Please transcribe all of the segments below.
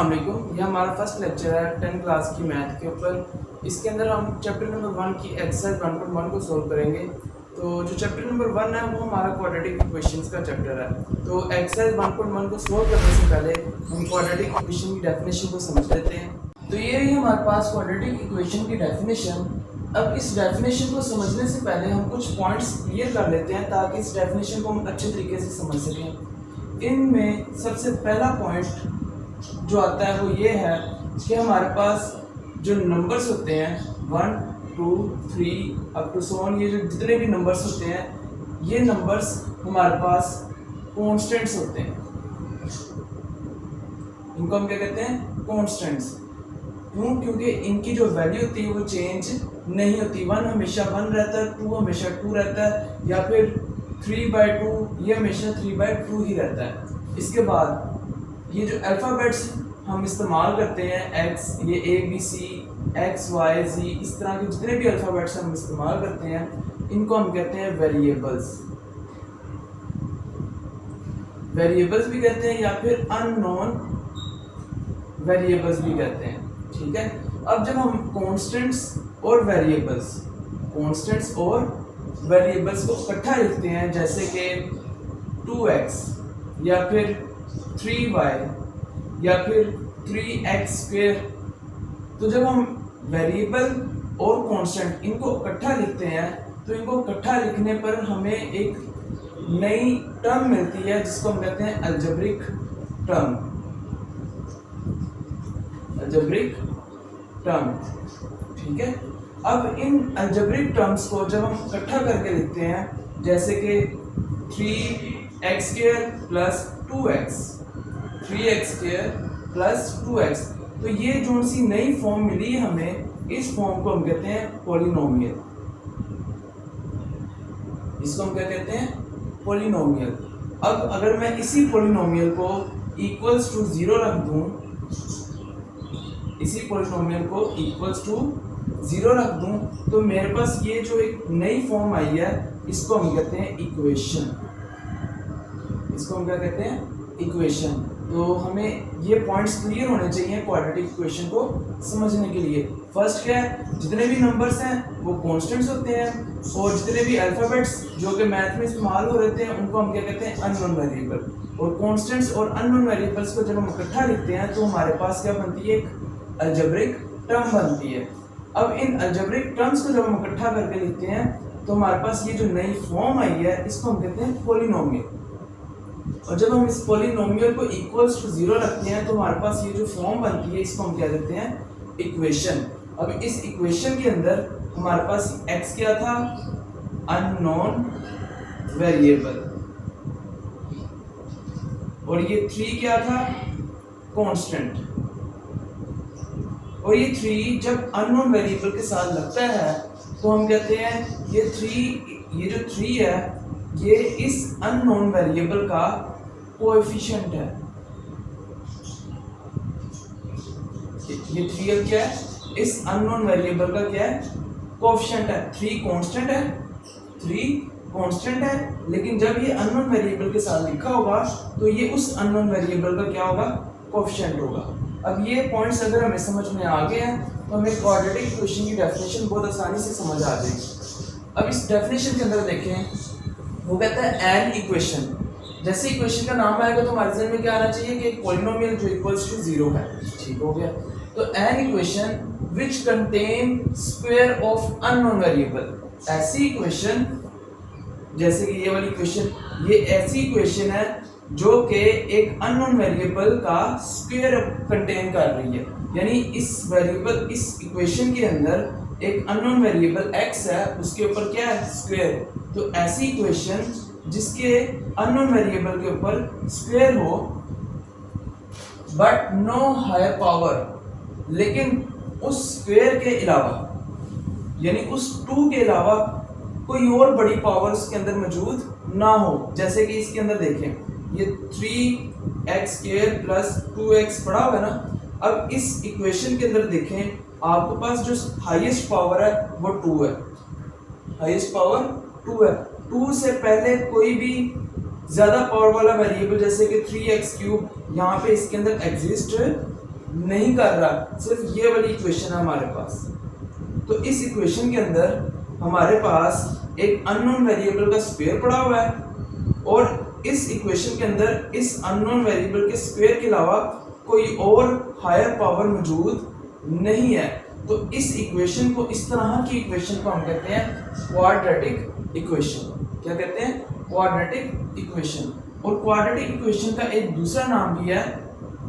अस्सलाम वालेकुम। यह हमारा फर्स्ट लेक्चर है 10 क्लास की मैथ के ऊपर। इसके अंदर हम चैप्टर नंबर 1 की एक्सरसाइज 1.1 को सोल्व करेंगे। तो जो चैप्टर नंबर 1 है वो हमारा क्वाड्रेटिक इक्वेशंस का चैप्टर है। तो एक्सरसाइज 1.1 को सोल्व करने से पहले हम क्वाड्रेटिक इक्वेशन की डेफिनेशन को समझ लेते हैं। तो ये रही हमारे पास क्वाड्रेटिक इक्वेशन की डेफिनेशन। अब इस डेफिनेशन को समझने से पहले हम कुछ पॉइंट्स क्लियर कर लेते हैं ताकि इस डेफिनेशन को हम अच्छे तरीके से समझ सकें। इनमें सबसे पहला पॉइंट जो आता है वो ये है कि हमारे पास जो नंबर्स होते हैं 1 2 3 अप टू सो ऑन, ये जो जितने भी नंबर्स होते हैं ये नंबर्स हमारे पास कॉन्स्टेंट्स होते हैं। इनको हम क्या कहते हैं? कॉन्स्टेंट्स। क्यों? क्योंकि इनकी जो वैल्यू होती है वो चेंज नहीं होती। 1 हमेशा 1 रहता है, 2 हमेशा 2 रहता है, या फिर 3/2 ये हमेशा 3/2 ही रहता है। इसके बाद ये जो अल्फ़ाबेट्स हम इस्तेमाल करते हैं एक्स, ये ABC, XY Z, इस तरह के जितने भी अल्फ़ाबेट्स हम इस्तेमाल करते हैं इनको हम कहते हैं वेरिएबल्स। वेरिएबल्स भी कहते हैं या फिर अननोन वेरिएबल्स भी कहते हैं। ठीक है। अब जब हम कॉन्स्टेंट्स और वेरिएबल्स को इकट्ठा लिखते हैं, जैसे कि 2x या फिर 3y या फिर 3x², तो जब हम वेरिएबल और कांस्टेंट इनको इकट्ठा लिखते हैं तो इनको इकट्ठा लिखने पर हमें एक नई टर्म मिलती है जिसको हम कहते हैं अलजेब्रिक टर्म। ठीक है। अब इन अलजेब्रिक टर्म्स को जब हम इकट्ठा करके लिखते हैं, जैसे कि 3x² plus 2x, 3x² plus 2x, तो ये जो सी नई फॉर्म मिली हमें, इस फॉर्म को हम कहते हैं पॉलिनोमियल। इसको हम क्या कहते हैं? पॉलिनोमियल। अब अगर मैं इसी पॉलिनोमियल को इक्वल्स टू 0 रख दूं, तो मेरे पास ये जो एक नई फॉर्म आई है इसको हम कहते हैं इक्वेशन। इसको हम क्या कहते हैं? इक्वेशन। तो हमें ये पॉइंट्स क्लियर होने चाहिए क्वाड्रेटिक इक्वेशन को समझने के लिए। फर्स्ट क्या है? जितने भी नंबर्स हैं वो कॉन्स्टेंट्स होते हैं, और जितने भी अल्फ़ाबेट्स जो कि मैथ में इस्तेमाल हो रहे हैं उनको हम क्या कहते हैं? Unknown variable. और कॉन्स्टेंट्स और अननोन वेरिएबल्स को जब हम इकट्ठा लिखते हैं तो हमारे पास क्या बनती है? एक अलजेब्रिक टर्म बनती है। अब इन अलजेब्रिक टर्म्स को जब हम इकट्ठा करके लिखते हैं तो हमारे पास ये जो नई फॉर्म आई है इसको हम कहते हैं पॉलिनोमियल। और जब हम इस पॉलिनोमियल को इक्वल्स टू 0 रखते हैं तो हमारे पास ये जो फॉर्म बनती है इसको हम क्या कहते हैं? इक्वेशन। अब इस इक्वेशन के अंदर हमारे पास x क्या था? Unknown variable. और ये 3 क्या था? कांस्टेंट। और ये 3 जब अननोन वेरिएबल के साथ लगता है तो हम कहते हैं ये जो 3 है ये इस अननोन वेरिएबल का कोएफिशिएंट है। ये 3 क्या है? इस अननोन वेरिएबल का क्या है? कोएफिशिएंट है। 3 कांस्टेंट है, लेकिन जब ये अननोन वेरिएबल के साथ लिखा होगा तो ये उस अननोन वेरिएबल का क्या होगा? कोएफिशिएंट होगा। अब ये पॉइंट्स अगर हमें समझ में आ गए हैं तो हमें क्वाड्रेटिक इक्वेशन की डेफिनेशन बहुत आसानी से समझ आ जाएगी। अब इस डेफिनेशन के अंदर देखें, वो कहता है एन इक्वेशन। जैसे इक्वेशन का नाम आएगा तो हमारे जहन में क्या आना चाहिए कि एक पॉलिनोमियल जो इक्वल्स टू 0 है। ठीक हो गया। तो an equation which contain square of unknown variable. ऐसी इक्वेशन, जैसे कि ये वाली इक्वेशन, ये ऐसी इक्वेशन है जो कि एक अननोन वेरिएबल का स्क्वायर कंटेन कर रही है। यानी इस इक्वेशन के अंदर एक अननोन वेरिएबल x है, उसके ऊपर क्या है? स्क्वायर। तो ऐसी इक्वेशन जिसके अननोन वेरिएबल के ऊपर स्क्वायर हो बट नो हायर पावर, लेकिन उस स्क्वायर के अलावा यानी उस 2 के अलावा कोई और बड़ी पावर उसके अंदर मौजूद ना हो। जैसे कि इसके अंदर देखें, ये 3x² प्लस 2x पड़ा हुआ है ना। अब इस इक्वेशन के अंदर देखें, आपके पास जो हाईएस्ट पावर है वो 2 है। हाईएस्ट पावर 2 है। 2 से पहले कोई भी ज़्यादा पावर वाला वेरिएबल जैसे कि 3x³ यहाँ पे इसके अंदर एग्जिस्ट नहीं कर रहा, सिर्फ ये वाली इक्वेशन है हमारे पास। तो इस इक्वेशन के अंदर हमारे पास एक अननोन वेरिएबल का स्क्वायर पड़ा हुआ है, और इस इक्वेशन के अंदर इस अननोन वेरिएबल के स्क्वायर के अलावा कोई और हायर पावर मौजूद नहीं है। तो इस इक्वेशन को, इस तरह की इक्वेशन को हम कहते हैं क्वाड्रेटिक इक्वेशन। क्या कहते हैं? Quadratic equation. और क्वाड्रेटिक इक्वेशन का एक दूसरा नाम भी है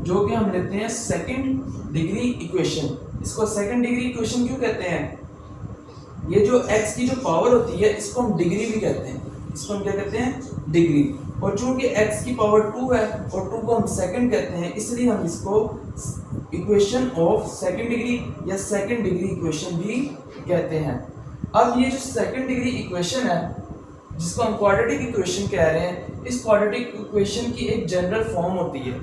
जो कि हम लेते हैं सेकंड डिग्री इक्वेशन। इसको सेकंड डिग्री इक्वेशन क्यों कहते हैं? ये जो x की जो पावर होती है इसको हम डिग्री भी कहते हैं। इसको हम क्या कहते हैं? डिग्री। और चूंकि x की पावर 2 है और 2 को हम सेकंड कहते हैं, इसलिए हम इसको इक्वेशन ऑफ सेकंड डिग्री या सेकंड डिग्री इक्वेशन भी कहते हैं। अब ये जो सेकंड डिग्री इक्वेशन है जिसको हम क्वाड्रेटिक इक्वेशन कह रहे हैं, इस क्वाड्रेटिक इक्वेशन की एक जनरल फॉर्म होती है,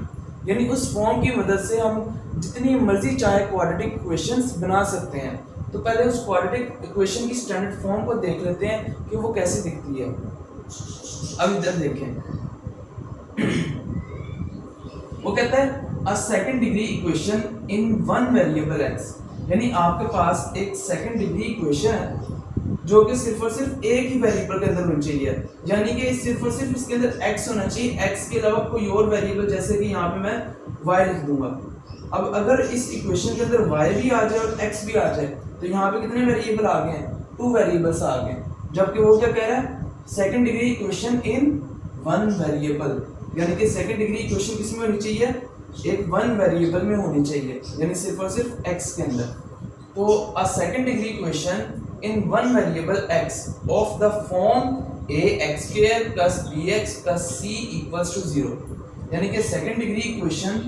यानी उस फॉर्म की मदद से हम जितनी मर्जी चाहे क्वाड्रेटिक इक्वेशंस बना सकते हैं। तो पहले उस क्वाड्रेटिक इक्वेशन की स्टैंडर्ड फॉर्म को देख लेते हैं कि वो कैसे दिखती है। अब इधर देखें, वो कहता है a second degree equation in one variable x, यानी आपके पास एक सेकंड डिग्री इक्वेशन है जो कि सिर्फ और सिर्फ एक ही वेरिएबल के अंदर होनी चाहिए, यानी कि सिर्फ और सिर्फ इसके अंदर x होना चाहिए, x के अलावा कोई और वेरिएबल, जैसे कि यहाँ पे मैं y लिख दूंगा। अब अगर इस इक्वेशन के अंदर y भी आ जाए और x भी आ जाए तो यहाँ पे कितने वेरिएबल आ गए हैं? 2 वेरिएबल्स आ गए। जबकि वो क्या कह रहा है? Second degree equation in one variable, यानी कि सेकंड डिग्री इक्वेशन किसमें होनी चाहिए? एक वन वेरिएबल में होनी चाहिए, यानी सिर्फ और सिर्फ x के अंदर। तो a second degree equation in one variable x of the form ax square plus bx plus c equals to 0, यानी कि सेकंड डिग्री इक्वेशन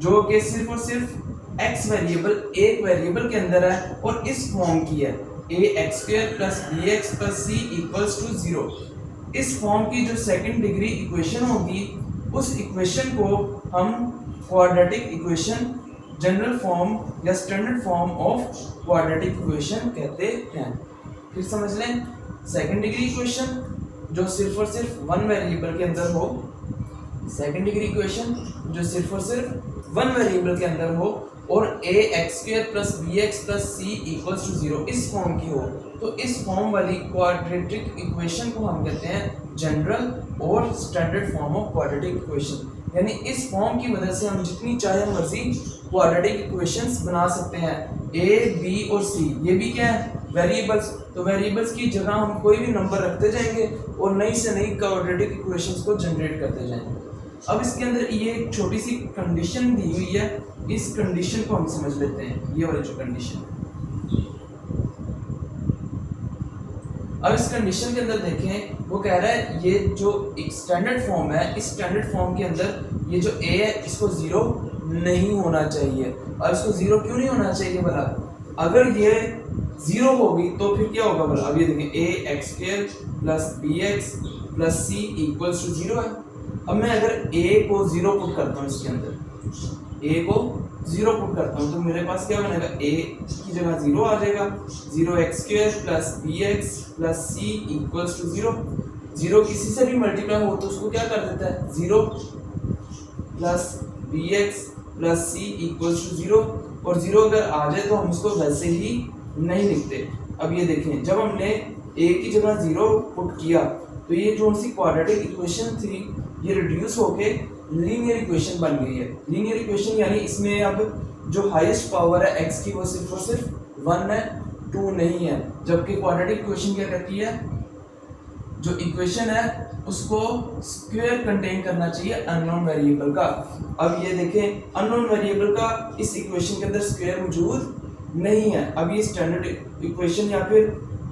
जो कि सिर्फ और सिर्फ x वेरिएबल, एक वेरिएबल के अंदर है और इस फॉर्म की है ax square plus bx plus c equals to 0। इस फॉर्म की जो सेकंड डिग्री इक्वेशन होगी उस इक्वेशन को हम क्वाड्रेटिक इक्वेशन, जनरल फॉर्म या standard form of quadratic equation कहते हैं। फिर समझ लें, सेकंड डिग्री इक्वेशन जो सिर्फ और सिर्फ वन वेरिएबल के अंदर हो, सेकंड डिग्री इक्वेशन जो सिर्फ और सिर्फ वन वेरिएबल के अंदर हो और ax square plus bx plus c equals to 0 इस फॉर्म की हो, तो इस फॉर्म वाली क्वाड्रेटिक इक्वेशन को हम कहते हैं जनरल और standard form of quadratic equation. यानी इस फॉर्म की मदद से हम जितनी चाहे मर्जी क्वाड्रेटिक इक्वेशंस बना सकते हैं। a, b और c ये भी क्या है? वेरिएबल्स। तो वेरिएबल्स की जगह हम कोई भी नंबर रखते जाएंगे और नई से नई क्वाड्रेटिक इक्वेशंस को जनरेट करते जाएंगे। अब इसके अंदर ये एक छोटी सी कंडीशन दी हुई है, इस कंडीशन को हम समझ लेते हैं। ये वाली जो कंडीशन है, अब इस कंडीशन के अंदर देखें, वो कह रहा है ये जो एक स्टैंडर्ड फॉर्म है, इस स्टैंडर्ड फॉर्म के अंदर ये जो a है इसको 0 नहीं होना चाहिए। और इसको 0 क्यों नहीं होना चाहिए भला? अगर ये 0 होगी तो फिर क्या होगा भला? अब ये देखें ax square plus bx plus c equals to 0 है। अब मैं अगर a को 0 पुट करता हूँ, इसके अंदर a को 0 पुट करता हूँ तो मेरे पास क्या बनेगा? a की जगह 0 आ जाएगा। 0x square plus bx plus c equals to 0। 0 किसी से भी मल्टीप्लाई हो तो उसको क्या कर देता है? 0 plus bx plus c equals to 0। और 0 अगर आ जाए तो हम उसको वैसे ही नहीं लिखते। अब ये देखें, जब हमने a की जगह 0 पुट किया तो ये जो सी क्वाड्रेटिक इक्वेशन थी ये रिड्यूस होके लीनियर इक्वेशन बन गई है। लीनियर इक्वेशन यानी इसमें अब जो हाईएस्ट पावर है x की वो सिर्फ और सिर्फ 1 है, 2 नहीं है। जबकि क्वाड्रेटिक इक्वेशन क्या कहती है? जो इक्वेशन है उसको स्क्वायर कंटेन करना चाहिए अननोन वेरिएबल का। अब ये देखें, अननोन वेरिएबल का इस इक्वेशन के अंदर स्क्वायर मौजूद नहीं है। अब ये स्टैंडर्ड इक्वेशन या फिर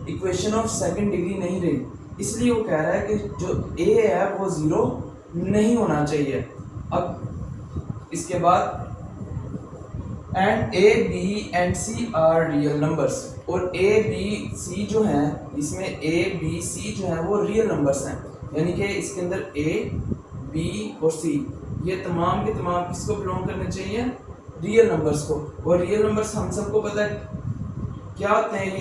इक्वेशन ऑफ सेकंड डिग्री नहीं रही, इसलिए वो कह रहा है कि जो a है वो 0 नहीं होना चाहिए। अब इसके बाद and a, b and c are real numbers, और a, b, c जो हैं इसमें a, b, c जो हैं वो रियल नंबर्स हैं। यानी कि इसके अंदर a, b और c ये तमाम के तमाम किसको बिलोंग करने चाहिए? रियल नंबर्स को। और रियल नंबर्स हम सबको पता है क्या होते हैं?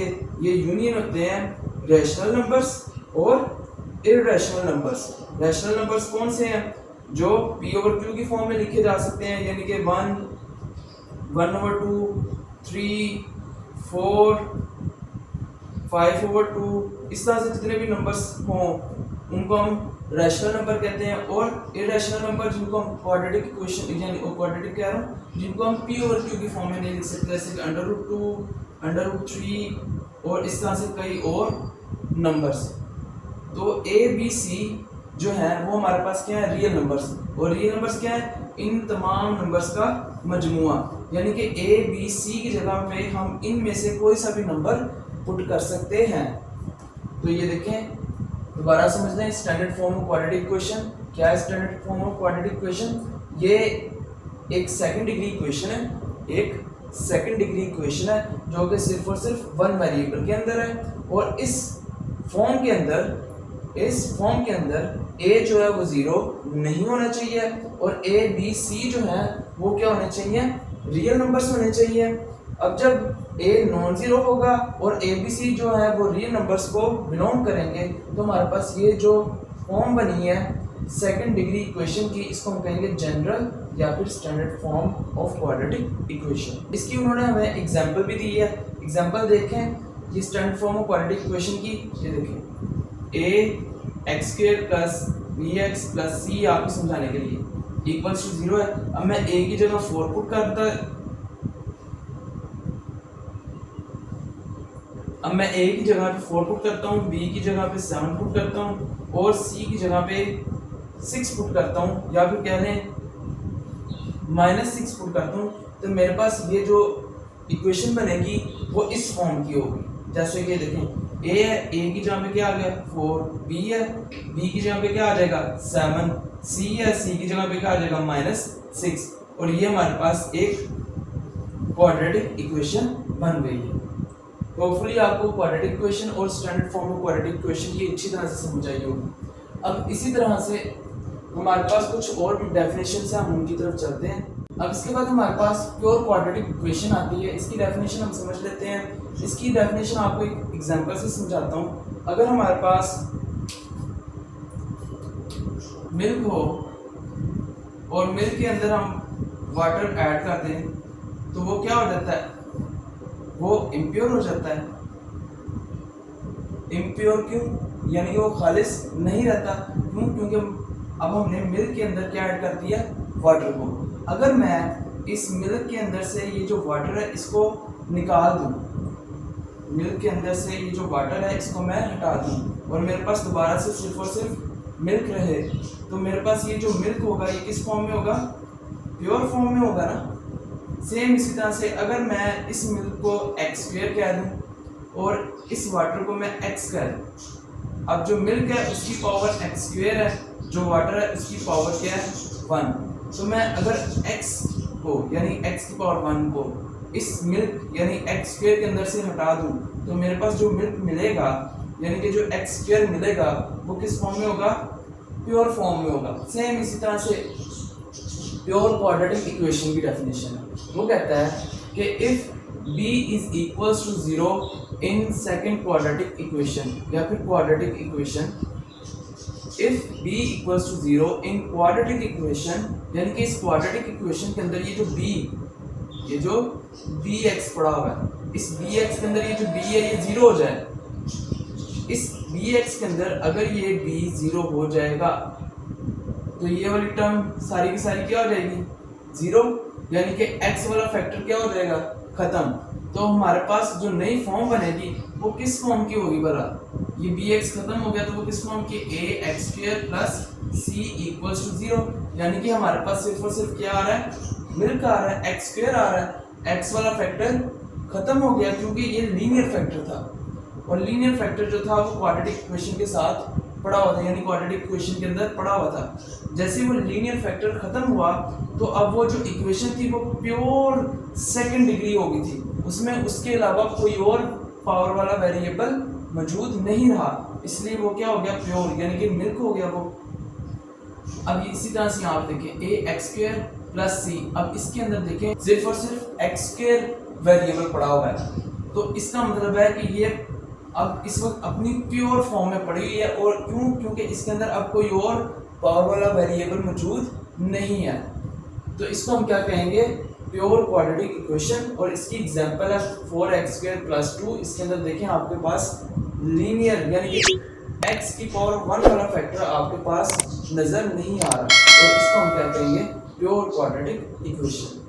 ये यूनियन होते हैं रैशनल नंबर्स और इररेशनल नंबर्स। रैशनल नंबर्स कौन से हैं? जो p/q की फॉर्म में लिखे जा सकते हैं, यानी कि 1, 1/2, 3, 4, 5/2, इस तरह से जितने भी नंबर्स हों उनको हम रैशनल नंबर कहते हैं। और इरेशनल नंबर जिनको हम क्वाड्रेटिक इक्वेशन यानी क्वाड्रेटिक कह रहा हूँ, जिनको हम p/q की फॉर्म में नहीं लिख सकते, जैसे √2, √3 और इस तरह से कई और नंबर्स। तो a b c जो है वो हमारे पास क्या है, रियल नंबर्स। और रियल नंबर्स क्या है, इन तमाम नंबर्स का मजमुआ, यानी कि a b c की जगह पे हम इनमें से कोई सा भी नंबर पुट कर सकते हैं। तो ये देखें, दोबारा समझ लें, standard form of quadratic equation क्या है। Standard form of quadratic equation ये एक सेकंड डिग्री इक्वेशन है, एक सेकंड डिग्री इक्वेशन है जो कि सिर्फ और सिर्फ वन वेरिएबल के अंदर है। और इस फॉर्म के अंदर a जो है वो 0 नहीं होना चाहिए और a b c जो है वो क्या होने चाहिए, रियल नंबर्स होने चाहिए। अब जब a नॉन जीरो होगा और a b c जो है वो रियल नंबर्स को बिलोंग करेंगे, तो हमारे पास ये जो फॉर्म बनी है सेकंड डिग्री इक्वेशन की, इसको हम कहेंगे जनरल या फिर standard form of quadratic equation. इसकी उन्होंने हमें एग्जांपल भी दी है। एग्जांपल देखें ये standard form of quadratic equation की, ये देखें a(x² + bx + c आपको समझाने के लिए इक्वल्स टू 0 है। अब मैं a की जगह 4 पुट करता हूँ, b की जगह पे 7 पुट करता हूँ और c की जगह पे 6 पुट करता हूँ, या फिर कह लें -6 पुट करता हूँ, तो मेरे पास ये जो इक्वेशन बनेगी वो इस फॉर्म की होगी। जैसे कि देखें a है, a की जगह पे क्या आ गया 4, b है, b की जगह पे क्या आ जाएगा 7, c है, c की जगह पे क्या आ जाएगा -6, और ये हमारे पास एक क्वाड्रेटिक इक्वेशन बन गई है। होपफुली आपको क्वाड्रेटिक इक्वेशन और standard form of quadratic equation की अच्छी तरह से समझ आई होगी। अब इसी तरह से हमारे पास कुछ और डेफिनेशन से हम उनकी तरफ चलते हैं। अब इसके बाद हमारे पास प्योर क्वाड्रेटिक इक्वेशन आती है। इसकी डेफिनेशन हम समझ लेते हैं। इसकी डेफिनेशन आपको एक एग्जांपल से समझाता हूँ। अगर हमारे पास मिल्क हो और मिल्क के अंदर हम वाटर ऐड कर दें, तो वो क्या हो जाता है, वो इम्प्योर हो जाता है। इम्प्योर क्यों, यानी कि वो खालिस नहीं रहता। क्यों, क्योंकि अब हमने मिल्क के अंदर क्या ऐड कर दिया, वाटर को। अगर मैं इस मिल्क के अंदर से ये जो वाटर है इसको निकाल दूं, मिल्क के अंदर से ये जो वाटर है इसको मैं हटा दूं और मेरे पास दोबारा से सिर्फ और सिर्फ मिल्क रहे, तो मेरे पास ये जो मिल्क होगा ये किस फॉर्म में होगा, प्योर फॉर्म में होगा ना। सेम इसी तरह से अगर मैं इस मिल्क को x² कह दूं और इस वाटर को मैं x कह दूं, अब जो मिल्क है उसकी पावर x² है, जो वाटर है उसकी पावर क्या है 1। तो मैं अगर x को यानी x की पावर 1 को इस मिल्क यानी x² के अंदर से हटा दूं, तो मेरे पास जो मिल्क मिलेगा यानी कि जो x² मिलेगा वो किस फॉर्म में होगा, प्योर फॉर्म में होगा। सेम इसी तरह से प्योर क्वाड्रेटिक इक्वेशन की डेफिनेशन है, वो कहता है कि if b is equals to 0 in second quadratic equation या फिर quadratic equation, if b equals to 0 in quadratic equation, यानी कि इस क्वाड्रेटिक इक्वेशन के अंदर ये जो bx पड़ा हुआ है, इस bx के अंदर ये जो b है ये 0 हो जाए। इस bx के अंदर अगर ये b 0 हो जाएगा तो ये वाली टर्म सारी की सारी क्या हो जाएगी 0, यानी कि x वाला फैक्टर क्या हो जाएगा, खत्म। तो हमारे पास जो नई फॉर्म बनेगी वो किस फॉर्म की होगी भला, ये bx खत्म हो गया तो वो किस फॉर्म की, ax² + c इक्वल्स टू 0, यानी कि हमारे पास सिर्फ और सिर्फ क्या आ रहा है, मिल्क आ रहा है, x² आ रहा है, x वाला फैक्टर खत्म हो गया क्योंकि ये लीनियर फैक्टर था और लीनियर फैक्टर जो था वो क्वाड्रेटिक इक्वेशन के साथ पड़ा हुआ था, यानी क्वाड्रेटिक इक्वेशन के अंदर पड़ा हुआ था। जैसे वो लीनियर फैक्टर खत्म हुआ तो अब वो जो इक्वेशन थी वो प्योर सेकंड डिग्री हो गई थी, उसमें उसके अलावा कोई और पावर वाला वेरिएबल मौजूद नहीं रहा, इसलिए वो क्या हो गया, प्योर, यानी कि मिल्क हो गया वो। अब इसी तरह से आप देखें ax² + c, अब इसके अंदर देखें सिर्फ और सिर्फ x² वेरिएबल पड़ा हुआ है, तो इसका मतलब है कि ये अब इस वक्त अपनी प्योर फॉर्म में पड़ी हुई है। और क्यों, क्योंकि इसके अंदर अब कोई और पावर वाला वेरिएबल मौजूद नहीं है, तो इसको हम क्या कहेंगे, प्योर क्वाड्रेटिक इक्वेशन। और इसकी एग्जांपल है 4x² + 2। इसके अंदर देखें आपके पास लीनियर यानी कि x की पावर 1 वाला फैक्टर आपके पास नजर नहीं आ रहा, तो इसको हम क्या कहेंगे, प्योर क्वाड्रेटिक इक्वेशन।